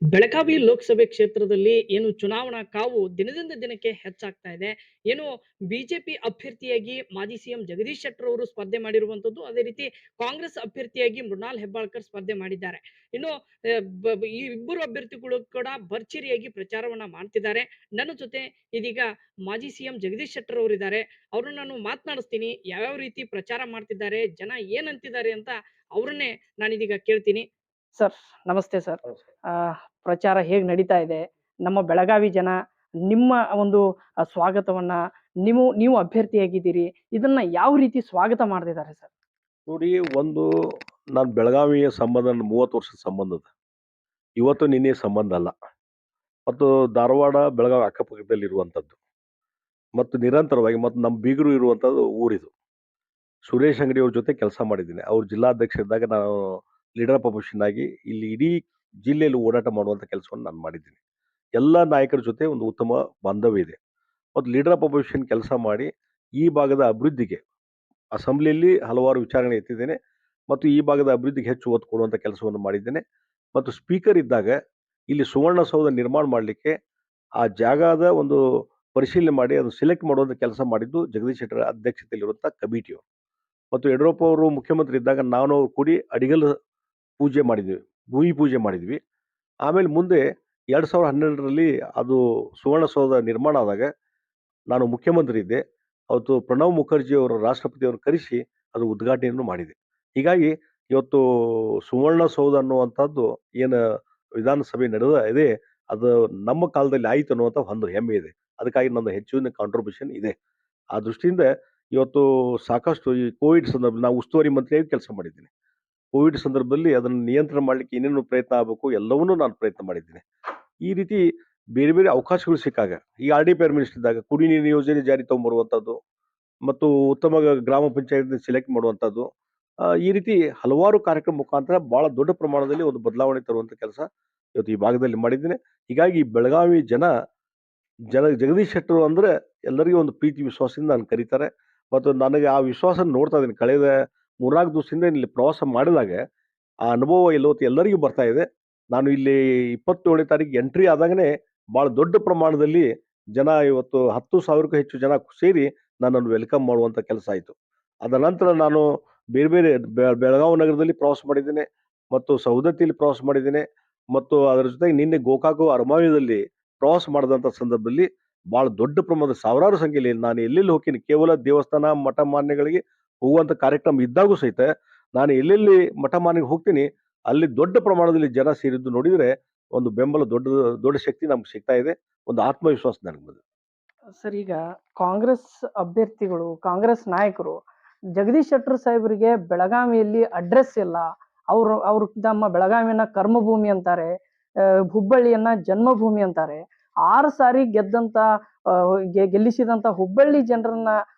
ಬೆಳಗಾವಿ ಲೋಕಸಭೆ ಕ್ಷೇತ್ರದಲ್ಲಿ ಏನು ಚುನಾವಣಾ ಕಾವು ದಿನದಿಂದ ದಿನಕ್ಕೆ ಹೆಚ್ಚಾಗ್ತಾ ಇದೆ. ಏನು ಬಿಜೆಪಿ ಅಭ್ಯರ್ಥಿಯಾಗಿ ಮಾಜಿ ಸಿಎಂ ಜಗದೀಶ್ ಶೆಟ್ಟರ್ ಅವರು ಸ್ಪರ್ಧೆ ಮಾಡಿರುವಂತದ್ದು. ಅದೇ ರೀತಿ ಕಾಂಗ್ರೆಸ್ ಅಭ್ಯರ್ಥಿಯಾಗಿ ಮೃಣಾಲ್ ಹೆಬ್ಬಾಳ್ಕರ್ ಸ್ಪರ್ಧೆ ಮಾಡಿದ್ದಾರೆ. ಇನ್ನು ಈ ಇಬ್ಬರು ಅಭ್ಯರ್ಥಿಗಳು ಕೂಡ ಭರ್ಜರಿಯಾಗಿ ಪ್ರಚಾರವನ್ನ ಮಾಡ್ತಿದ್ದಾರೆ. ನನ್ನ ಜೊತೆ ಇದೀಗ ಮಾಜಿ ಸಿಎಂ ಜಗದೀಶ್ ಶೆಟ್ಟರ್ ಅವರಿದ್ದಾರೆ. ಅವ್ರನ್ನ ನಾನು ಮಾತನಾಡಿಸ್ತೀನಿ. ಯಾವ್ಯಾವ ರೀತಿ ಪ್ರಚಾರ ಮಾಡ್ತಿದ್ದಾರೆ, ಜನ ಏನಂತಿದ್ದಾರೆ ಅಂತ ಅವ್ರನ್ನೇ ನಾನಿದೀಗ ಕೇಳ್ತೀನಿ. ಸರ್, ನಮಸ್ತೆ ಸರ್. ನಮಸ್ಕಾರ. ಆ, ಪ್ರಚಾರ ಹೇಗೆ ನಡೀತಾ ಇದೆ? ನಮ್ಮ ಬೆಳಗಾವಿ ಜನ ನಿಮ್ಮ ಒಂದು ಸ್ವಾಗತವನ್ನ ನೀವು ಅಭ್ಯರ್ಥಿಯಾಗಿದ್ದೀರಿ. ಇದನ್ನ ಯಾವ ರೀತಿ ಸ್ವಾಗತ ಮಾಡ್ತಿದ್ದಾರೆ ಸರ್? ನೋಡಿ, ಒಂದು ನಾನು ಬೆಳಗಾವಿಯ ಸಂಬಂಧ 30 ವರ್ಷದ ಸಂಬಂಧ ಅದ. ಇವತ್ತು ನಿನ್ನೆ ಸಂಬಂಧ ಅಲ್ಲ. ಮತ್ತು ಧಾರವಾಡ ಬೆಳಗಾವಿ ಅಕ್ಕಪಕ್ಕದಲ್ಲಿ ಇರುವಂಥದ್ದು ಮತ್ತು ನಿರಂತರವಾಗಿ ಮತ್ತು ನಮ್ಮ ಬೀಗರು ಇರುವಂಥದ್ದು ಊರಿದು. ಸುರೇಶ್ ಅಂಗಡಿ ಅವ್ರ ಜೊತೆ ಕೆಲಸ ಮಾಡಿದ್ದೀನಿ. ಅವ್ರ ಜಿಲ್ಲಾಧ್ಯಕ್ಷ ಇದ್ದಾಗ ನಾನು ಲೀಡರ್ ಆಫ್ ಅಪೋಸಿಷನ್ ಆಗಿ ಇಲ್ಲಿ ಇಡೀ ಜಿಲ್ಲೆಯಲ್ಲಿ ಓಡಾಟ ಮಾಡುವಂಥ ಕೆಲಸವನ್ನು ನಾನು ಮಾಡಿದ್ದೀನಿ. ಎಲ್ಲ ನಾಯಕರ ಜೊತೆ ಒಂದು ಉತ್ತಮ ಬಾಂಧವ್ಯ ಇದೆ. ಮತ್ತು ಲೀಡರ್ ಆಫ್ ಅಪೋಸಿಷನ್ ಕೆಲಸ ಮಾಡಿ ಈ ಭಾಗದ ಅಭಿವೃದ್ಧಿಗೆ ಅಸೆಂಬ್ಲಿಯಲ್ಲಿ ಹಲವಾರು ವಿಚಾರಣೆ ಎತ್ತಿದ್ದೇನೆ ಮತ್ತು ಈ ಭಾಗದ ಅಭಿವೃದ್ಧಿಗೆ ಹೆಚ್ಚು ಒತ್ತು ಕೊಡುವಂಥ ಕೆಲಸವನ್ನು ಮಾಡಿದ್ದೇನೆ. ಮತ್ತು ಸ್ಪೀಕರ್ ಇದ್ದಾಗ ಇಲ್ಲಿ ಸುವರ್ಣಸೌಧ ನಿರ್ಮಾಣ ಮಾಡಲಿಕ್ಕೆ ಆ ಜಾಗದ ಒಂದು ಪರಿಶೀಲನೆ ಮಾಡಿ ಅದು ಸೆಲೆಕ್ಟ್ ಮಾಡುವಂಥ ಕೆಲಸ ಮಾಡಿದ್ದು ಜಗದೀಶ್ ಶೆಟ್ಟರ್ ಅಧ್ಯಕ್ಷತೆಯಲ್ಲಿರುವಂಥ ಕಮಿಟಿಯವರು. ಮತ್ತು ಯಡಿಯೂರಪ್ಪ ಅವರು ಮುಖ್ಯಮಂತ್ರಿ ಇದ್ದಾಗ ನಾನು ಅವ್ರು ಕೂಡಿ ಅಡಿಗಲ್ ಪೂಜೆ ಮಾಡಿದ್ವಿ, ಭೂಮಿ ಪೂಜೆ ಮಾಡಿದ್ವಿ. ಆಮೇಲೆ ಮುಂದೆ 2012ರಲ್ಲಿ ಅದು ಸುವರ್ಣಸೌಧ ನಿರ್ಮಾಣ ಆದಾಗ ನಾನು ಮುಖ್ಯಮಂತ್ರಿ ಇದ್ದೆ. ಅವತ್ತು ಪ್ರಣವ್ ಮುಖರ್ಜಿ ಅವರು ರಾಷ್ಟ್ರಪತಿಯವರು ಕರೆಸಿ ಅದು ಉದ್ಘಾಟನೆಯನ್ನು ಮಾಡಿದೆ. ಹೀಗಾಗಿ ಇವತ್ತು ಸುವರ್ಣಸೌಧ ಅನ್ನುವಂಥದ್ದು ಏನು ವಿಧಾನಸಭೆ ನಡೆದ ಇದೆ, ಅದು ನಮ್ಮ ಕಾಲದಲ್ಲಿ ಆಯಿತು ಅನ್ನುವಂಥ ಒಂದು ಹೆಮ್ಮೆ ಇದೆ. ಅದಕ್ಕಾಗಿ ನನ್ನ ಹೆಚ್ಚಿನ ಕಾಂಟ್ರಿಬ್ಯೂಷನ್ ಇದೆ. ಆ ದೃಷ್ಟಿಯಿಂದ ಇವತ್ತು ಸಾಕಷ್ಟು ಈ ಕೋವಿಡ್ ಸಂದರ್ಭದಲ್ಲಿ ನಾವು ಉಸ್ತುವಾರಿ ಮಂತ್ರಿಯಾಗಿ ಕೆಲಸ ಮಾಡಿದ್ದೀನಿ. ಕೋವಿಡ್ ಸಂದರ್ಭದಲ್ಲಿ ಅದನ್ನು ನಿಯಂತ್ರಣ ಮಾಡಲಿಕ್ಕೆ ಏನೇನು ಪ್ರಯತ್ನ ಆಗಬೇಕು ಎಲ್ಲವನ್ನೂ ನಾನು ಪ್ರಯತ್ನ ಮಾಡಿದ್ದೀನಿ. ಈ ರೀತಿ ಬೇರೆ ಬೇರೆ ಅವಕಾಶಗಳು ಸಿಕ್ಕಾಗ ಈ R D P R minister ಇದ್ದಾಗ ಕುಡಿ ನೀರಿನ ಯೋಜನೆ ಜಾರಿ ತಗೊಂಬರುವಂಥದ್ದು ಮತ್ತು ಉತ್ತಮ ಗ್ರಾಮ ಪಂಚಾಯತ್ ಸೆಲೆಕ್ಟ್ ಮಾಡುವಂಥದ್ದು, ಈ ರೀತಿ ಹಲವಾರು ಕಾರ್ಯಕ್ರಮ ಮುಖಾಂತರ ಭಾಳ ದೊಡ್ಡ ಪ್ರಮಾಣದಲ್ಲಿ ಒಂದು ಬದಲಾವಣೆ ತರುವಂಥ ಕೆಲಸ ಇವತ್ತು ಈ ಭಾಗದಲ್ಲಿ ಮಾಡಿದ್ದೀನಿ. ಹೀಗಾಗಿ ಬೆಳಗಾವಿ ಜನ ಜಗದೀಶ್ ಶೆಟ್ಟರು ಅಂದರೆ ಎಲ್ಲರಿಗೂ ಒಂದು ಪ್ರೀತಿ ವಿಶ್ವಾಸದಿಂದ ನಾನು ಕರೀತಾರೆ. ಮತ್ತು ನನಗೆ ಆ ವಿಶ್ವಾಸ ನೋಡ್ತಾ ಇದ್ದೀನಿ. ಕಳೆದ 3-4 ದಿವಸದಿಂದ ಇಲ್ಲಿ ಪ್ರವಾಸ ಮಾಡಿದಾಗ ಆ ಅನುಭವ ಎಲ್ಲರಿಗೂ ಬರ್ತಾ ಇದೆ. ನಾನು ಇಲ್ಲಿ 27ನೇ ತಾರೀಕು ಎಂಟ್ರಿ ಆದಾಗನೇ ಭಾಳ ದೊಡ್ಡ ಪ್ರಮಾಣದಲ್ಲಿ ಜನ ಇವತ್ತು 10,000ಕ್ಕೂ ಹೆಚ್ಚು ಜನ ಸೇರಿ ನನ್ನನ್ನು ವೆಲ್ಕಮ್ ಮಾಡುವಂಥ ಕೆಲಸ ಆಯಿತು. ಅದ ನಂತರ ನಾನು ಬೇರೆ ಬೇರೆ ಬೆಳಗಾವಿ ನಗರದಲ್ಲಿ ಪ್ರವಾಸ ಮಾಡಿದ್ದೇನೆ ಮತ್ತು ಸವದತ್ತಿಯಲ್ಲಿ ಪ್ರವಾಸ ಮಾಡಿದ್ದೇನೆ ಮತ್ತು ಅದರ ಜೊತೆಗೆ ನಿನ್ನೆ ಗೋಕಾಕು ಅರಮಾವಿಯಲ್ಲಿ ಪ್ರವಾಸ ಮಾಡಿದಂಥ ಸಂದರ್ಭದಲ್ಲಿ ಭಾಳ ದೊಡ್ಡ ಪ್ರಮಾಣದ ಸಾವಿರಾರು ಸಂಖ್ಯೆಯಲ್ಲಿ ನಾನು ಎಲ್ಲೆಲ್ಲಿ ಹೋಗ್ತೀನಿ, ಕೇವಲ ದೇವಸ್ಥಾನ ಮಠ ಮಾನ್ಯಗಳಿಗೆ ಹೋಗುವಂಥ ಕಾರ್ಯಕ್ರಮ ಇದ್ದಾಗೂ ಸಹಿತ ನಾನು ಎಲ್ಲೆಲ್ಲಿ ಮಠ ಮಾನ್ಯಗೆ ಹೋಗ್ತೀನಿ ಅಲ್ಲಿ ದೊಡ್ಡ ಪ್ರಮಾಣದಲ್ಲಿ ಜನ ಸೇರಿದ್ದು ನೋಡಿದರೆ ಒಂದು ಬೆಂಬಲ ದೊಡ್ಡ ದೊಡ್ಡ ಶಕ್ತಿ ನಮ್ಗೆ ಸಿಗ್ತಾ ಇದೆ. ಒಂದು ಆತ್ಮವಿಶ್ವಾಸ ನನಗೆ ಬಂದಿದೆ. ಸರ್, ಈಗ ಕಾಂಗ್ರೆಸ್ ಅಭ್ಯರ್ಥಿಗಳು, ಕಾಂಗ್ರೆಸ್ ನಾಯಕರು ಜಗದೀಶ್ ಶೆಟ್ಟರ್ ಸಾಹೇಬರಿಗೆ ಬೆಳಗಾವಿಯಲ್ಲಿ ಅಡ್ರೆಸ್ ಇಲ್ಲ. ಅವ್ರು ನಮ್ಮ ಬೆಳಗಾವಿಯನ್ನ ಕರ್ಮಭೂಮಿ ಅಂತಾರೆ, ಹುಬ್ಬಳ್ಳಿಯನ್ನ ಜನ್ಮಭೂಮಿ ಅಂತಾರೆ. 6 ಸಾರಿ ಗೆದ್ದಂತ ಗೆಲ್ಲಿಸಿದಂತ ಹುಬ್ಬಳ್ಳಿ ಜನರನ್ನ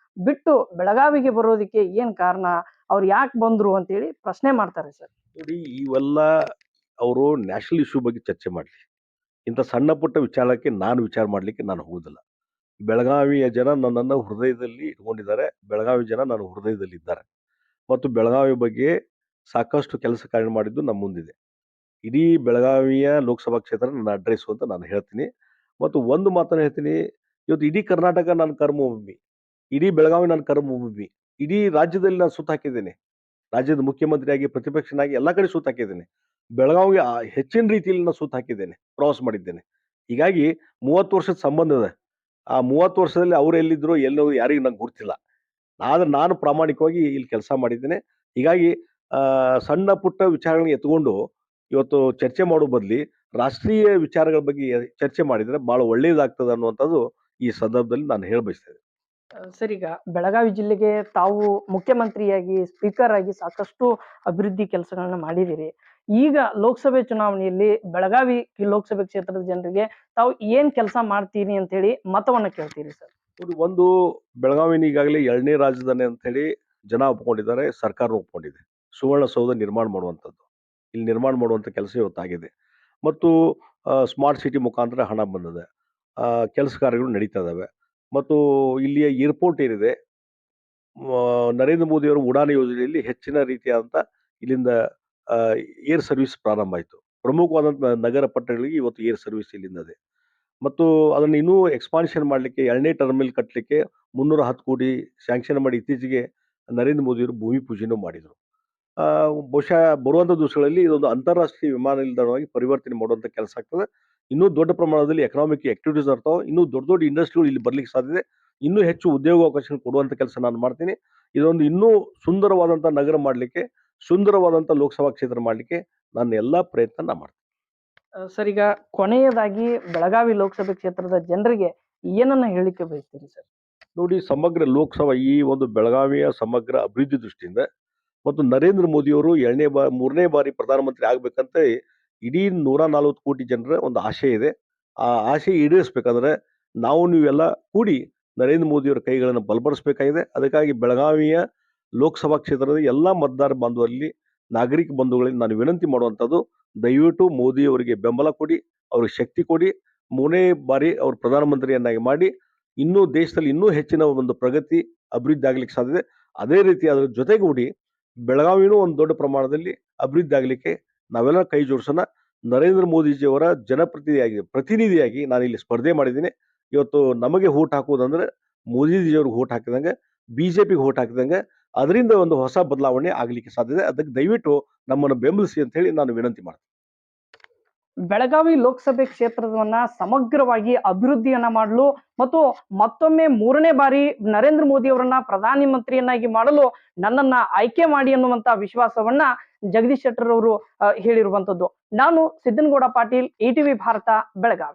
ಬಿಟ್ಟು ಬೆಳಗಾವಿಗೆ ಬರೋದಕ್ಕೆ ಏನ್ ಕಾರಣ? ಅವ್ರು ಯಾಕೆ ಬಂದ್ರು ಅಂತೇಳಿ ಪ್ರಶ್ನೆ ಮಾಡ್ತಾರೆ ಸರ್. ನೋಡಿ, ಇವೆಲ್ಲ ಅವರು ನ್ಯಾಷನಲ್ ಇಶ್ಯೂ ಬಗ್ಗೆ ಚರ್ಚೆ ಮಾಡಲಿ. ಇಂಥ ಸಣ್ಣ ಪುಟ್ಟ ವಿಚಾರಕ್ಕೆ ನಾನು ವಿಚಾರ ಮಾಡಲಿಕ್ಕೆ ನಾನು ಹೋಗುದಿಲ್ಲ. ಬೆಳಗಾವಿಯ ಜನ ನನ್ನನ್ನು ಹೃದಯದಲ್ಲಿ ಇಟ್ಕೊಂಡಿದ್ದಾರೆ. ಬೆಳಗಾವಿ ಜನ ನನ್ನ ಹೃದಯದಲ್ಲಿ ಇದ್ದಾರೆ ಮತ್ತು ಬೆಳಗಾವಿ ಬಗ್ಗೆ ಸಾಕಷ್ಟು ಕೆಲಸ ಕಾರ್ಯ ಮಾಡಿದ್ದು ನಮ್ಮ ಮುಂದಿದೆ. ಇಡೀ ಬೆಳಗಾವಿಯ ಲೋಕಸಭಾ ಕ್ಷೇತ್ರ ನನ್ನ ಅಡ್ರೆಸ್ಸು ಅಂತ ನಾನು ಹೇಳ್ತೀನಿ. ಮತ್ತು ಒಂದು ಮಾತನ್ನು ಹೇಳ್ತೀನಿ, ಇವತ್ತು ಇಡೀ ಕರ್ನಾಟಕ ನನ್ನ ಕರ್ಮಭೂಮಿ, ಇಡೀ ಬೆಳಗಾವಿ ನನ್ನ ಕರ್ಮಭೂಮಿ, ಇಡೀ ರಾಜ್ಯದಲ್ಲಿ ನಾನು ಸುತ್ತ ಹಾಕಿದ್ದೇನೆ. ರಾಜ್ಯದ ಮುಖ್ಯಮಂತ್ರಿಯಾಗಿ ಪ್ರತಿಪಕ್ಷನಾಗಿ ಎಲ್ಲ ಕಡೆ ಸುತ್ತ ಹಾಕಿದ್ದೇನೆ. ಬೆಳಗಾವಿಗೆ ಹೆಚ್ಚಿನ ರೀತಿಯಲ್ಲಿ ನಾನು ಸುತ್ತ ಹಾಕಿದ್ದೇನೆ, ಪ್ರವಾಸ ಮಾಡಿದ್ದೇನೆ. ಹೀಗಾಗಿ 30 ವರ್ಷದ ಸಂಬಂಧ ಇದೆ. ಆ 30 ವರ್ಷದಲ್ಲಿ ಅವ್ರು ಎಲ್ಲಿದ್ರು ಎಲ್ಲೋ ಯಾರಿಗೂ ನಂಗೆ ಗುರ್ತಿಲ್ಲ. ಆದ್ರೆ ನಾನು ಪ್ರಾಮಾಣಿಕವಾಗಿ ಇಲ್ಲಿ ಕೆಲಸ ಮಾಡಿದ್ದೇನೆ. ಹೀಗಾಗಿ ಸಣ್ಣ ಪುಟ್ಟ ವಿಚಾರಗಳನ್ನ ಎತ್ಕೊಂಡು ಇವತ್ತು ಚರ್ಚೆ ಮಾಡೋ ಬದಲಿ ರಾಷ್ಟ್ರೀಯ ವಿಚಾರಗಳ ಬಗ್ಗೆ ಚರ್ಚೆ ಮಾಡಿದರೆ ಭಾಳ ಒಳ್ಳೆಯದಾಗ್ತದೆ ಅನ್ನುವಂಥದ್ದು ಈ ಸಂದರ್ಭದಲ್ಲಿ ನಾನು ಹೇಳ ಬಯಸ್ತೇನೆ. ಸರ್, ಈಗ ಬೆಳಗಾವಿ ಜಿಲ್ಲೆಗೆ ತಾವು ಮುಖ್ಯಮಂತ್ರಿಯಾಗಿ, ಸ್ಪೀಕರ್ ಆಗಿ ಸಾಕಷ್ಟು ಅಭಿವೃದ್ಧಿ ಕೆಲಸಗಳನ್ನ ಮಾಡಿದಿರಿ. ಈಗ ಲೋಕಸಭೆ ಚುನಾವಣೆಯಲ್ಲಿ ಬೆಳಗಾವಿ ಲೋಕಸಭೆ ಕ್ಷೇತ್ರದ ಜನರಿಗೆ ತಾವು ಏನ್ ಕೆಲಸ ಮಾಡ್ತೀರಿ ಅಂತ ಹೇಳಿ ಮತವನ್ನ ಕೇಳ್ತೀರಿ ಸರ್? ಒಂದು ಬೆಳಗಾವಿನ ಈಗಾಗಲೇ 2ನೇ ರಾಜಧಾನಿ ಅಂತ ಹೇಳಿ ಜನ ಒಪ್ಕೊಂಡಿದ್ದಾರೆ, ಸರ್ಕಾರ ಒಪ್ಕೊಂಡಿದೆ. ಸುವರ್ಣಸೌಧ ನಿರ್ಮಾಣ ಮಾಡುವಂಥದ್ದು, ಇಲ್ಲಿ ನಿರ್ಮಾಣ ಮಾಡುವಂಥ ಕೆಲಸ ಇವತ್ತಾಗಿದೆ. ಮತ್ತು ಸ್ಮಾರ್ಟ್ ಸಿಟಿ ಮುಖಾಂತರ ಹಣ ಬಂದಿದೆ, ಕೆಲಸ ಕಾರ್ಯಗಳು ನಡೀತಾ ಇದ್ದಾವೆ. ಮತ್ತು ಇಲ್ಲಿಯ ಏರ್ಪೋರ್ಟ್ ಏನಿದೆ, ನರೇಂದ್ರ ಮೋದಿಯವರ ಉಡಾನ್ ಯೋಜನೆಯಲ್ಲಿ ಹೆಚ್ಚಿನ ರೀತಿಯಾದಂಥ ಇಲ್ಲಿಂದ ಏರ್ ಸರ್ವಿಸ್ ಪ್ರಾರಂಭ ಆಯಿತು. ಪ್ರಮುಖವಾದಂಥ ನಗರ ಪಟ್ಟಣಗಳಿಗೆ ಇವತ್ತು ಏರ್ ಸರ್ವಿಸ್ ಇಲ್ಲಿಂದ ಇದೆ. ಮತ್ತು ಅದನ್ನು ಇನ್ನೂ ಎಕ್ಸ್ಪಾನ್ಷನ್ ಮಾಡಲಿಕ್ಕೆ 2ನೇ ಟರ್ಮಿನಲ್ ಕಟ್ಟಲಿಕ್ಕೆ 310 ಕೋಟಿ ಸ್ಯಾಂಕ್ಷನ್ ಮಾಡಿ ಇತ್ತೀಚೆಗೆ ನರೇಂದ್ರ ಮೋದಿಯವರು ಭೂಮಿ ಪೂಜೆನೂ ಮಾಡಿದರು. ಬಹುಶಃ ಬರುವಂಥ ದಿವಸಗಳಲ್ಲಿ ಇದೊಂದು ಅಂತಾರಾಷ್ಟ್ರೀಯ ವಿಮಾನ ನಿಲ್ದಾಣವಾಗಿ ಪರಿವರ್ತನೆ ಮಾಡುವಂಥ ಕೆಲಸ ಆಗ್ತದೆ. ಇನ್ನೂ ದೊಡ್ಡ ಪ್ರಮಾಣದಲ್ಲಿ ಎಕನಾಮಿಕ್ ಆಕ್ಟಿವಿಟೀಸ್ ಇರ್ತಾವೆ. ಇನ್ನೂ ದೊಡ್ಡ ದೊಡ್ಡ ಇಂಡಸ್ಟ್ರಿಗಳು ಇಲ್ಲಿ ಬರ್ಲಿಕ್ಕೆ ಸಾಧ್ಯತೆ. ಇನ್ನೂ ಹೆಚ್ಚು ಉದ್ಯೋಗಾವಕಾಶ ಕೊಡುವಂಥ ಕೆಲಸ ನಾನು ಮಾಡ್ತೀನಿ. ಇದೊಂದು ಇನ್ನೂ ಸುಂದರವಾದಂಥ ನಗರ ಮಾಡಲಿಕ್ಕೆ, ಸುಂದರವಾದಂಥ ಲೋಕಸಭಾ ಕ್ಷೇತ್ರ ಮಾಡಲಿಕ್ಕೆ ನಾನು ಎಲ್ಲ ಪ್ರಯತ್ನ ಮಾಡ್ತೀನಿ. ಸರ್, ಈಗ ಕೊನೆಯದಾಗಿ ಬೆಳಗಾವಿ ಲೋಕಸಭೆ ಕ್ಷೇತ್ರದ ಜನರಿಗೆ ಏನನ್ನ ಹೇಳಿಕೆ ಬಯಸ್ತೀರಿ ಸರ್? ನೋಡಿ, ಸಮಗ್ರ ಲೋಕಸಭಾ ಈ ಒಂದು ಬೆಳಗಾವಿಯ ಸಮಗ್ರ ಅಭಿವೃದ್ಧಿ ದೃಷ್ಟಿಯಿಂದ ಮತ್ತು ನರೇಂದ್ರ ಮೋದಿಯವರು 3ನೇ ಬಾರಿ ಪ್ರಧಾನಮಂತ್ರಿ ಆಗ್ಬೇಕಂತ ಇಡೀ 140 ಕೋಟಿ ಜನರ ಒಂದು ಆಶೆ ಇದೆ. ಆ ಆಶೆ ಈಡೇರಿಸಬೇಕಂದ್ರೆ ನಾವು ನೀವೆಲ್ಲ ಕೂಡಿ ನರೇಂದ್ರ ಮೋದಿಯವರ ಕೈಗಳನ್ನು ಬಲಪಡಿಸಬೇಕಾಗಿದೆ. ಅದಕ್ಕಾಗಿ ಬೆಳಗಾವಿಯ ಲೋಕಸಭಾ ಕ್ಷೇತ್ರದ ಎಲ್ಲ ಮತದಾರ ಬಾಂಧವರಲ್ಲಿ, ನಾಗರಿಕ ಬಂಧುಗಳಿಗೆ ನಾನು ವಿನಂತಿ ಮಾಡುವಂಥದ್ದು, ದಯವಿಟ್ಟು ಮೋದಿಯವರಿಗೆ ಬೆಂಬಲ ಕೊಡಿ, ಅವ್ರಿಗೆ ಶಕ್ತಿ ಕೊಡಿ, 3ನೇ ಬಾರಿ ಅವ್ರು ಪ್ರಧಾನಮಂತ್ರಿಯನ್ನಾಗಿ ಮಾಡಿ ಇನ್ನೂ ದೇಶದಲ್ಲಿ ಇನ್ನೂ ಹೆಚ್ಚಿನ ಒಂದು ಪ್ರಗತಿ ಅಭಿವೃದ್ಧಿ ಆಗ್ಲಿಕ್ಕೆ ಸಾಧ್ಯತೆ. ಅದೇ ರೀತಿ ಅದರ ಜೊತೆಗೂಡಿ ಬೆಳಗಾವಿನೂ ಒಂದು ದೊಡ್ಡ ಪ್ರಮಾಣದಲ್ಲಿ ಅಭಿವೃದ್ಧಿ ಆಗಲಿಕ್ಕೆ ನಾವೆಲ್ಲ ಕೈ ಜೋಡಿಸೋಣ. ನರೇಂದ್ರ ಮೋದಿಜಿಯವರ ಪ್ರತಿನಿಧಿಯಾಗಿ ನಾನು ಇಲ್ಲಿ ಸ್ಪರ್ಧೆ ಮಾಡಿದ್ದೀನಿ. ಇವತ್ತು ನಮಗೆ ಓಟ್ ಹಾಕುವುದಂದ್ರೆ ಮೋದಿಜಿಯವ್ರಿಗೆ ಓಟ್ ಹಾಕಿದಂಗೆ, ಬಿಜೆಪಿಗೆ ಓಟ್ ಹಾಕಿದಂಗೆ, ಅದರಿಂದ ಒಂದು ಹೊಸ ಬದಲಾವಣೆ ಆಗಲಿಕ್ಕೆ ಸಾಧ್ಯತೆ. ಅದಕ್ಕೆ ದಯವಿಟ್ಟು ನಮ್ಮನ್ನು ಬೆಂಬಲಿಸಿ ಅಂತ ಹೇಳಿ ನಾನು ವಿನಂತಿ ಮಾಡ್ತೀನಿ. ಬೆಳಗಾವಿ ಲೋಕಸಭೆ ಕ್ಷೇತ್ರವನ್ನ ಸಮಗ್ರವಾಗಿ ಅಭಿವೃದ್ಧಿಯನ್ನ ಮಾಡಲು ಮತ್ತು ಮತ್ತೊಮ್ಮೆ 3ನೇ ಬಾರಿ ನರೇಂದ್ರ ಮೋದಿ ಅವರನ್ನ ಪ್ರಧಾನಮಂತ್ರಿಯನ್ನಾಗಿ ಮಾಡಲು ನನ್ನನ್ನ ಆಯ್ಕೆ ಮಾಡಿ ಅನ್ನುವಂತ ವಿಶ್ವಾಸವನ್ನ ಜಗದೀಶ್ ಶೆಟ್ಟರ್ ಅವರು ಹೇಳಿರುವಂತದ್ದು. ನಾನು ಸಿದ್ದನಗೌಡ ಪಾಟೀಲ್, ETV ಭಾರತ, ಬೆಳಗಾವಿ.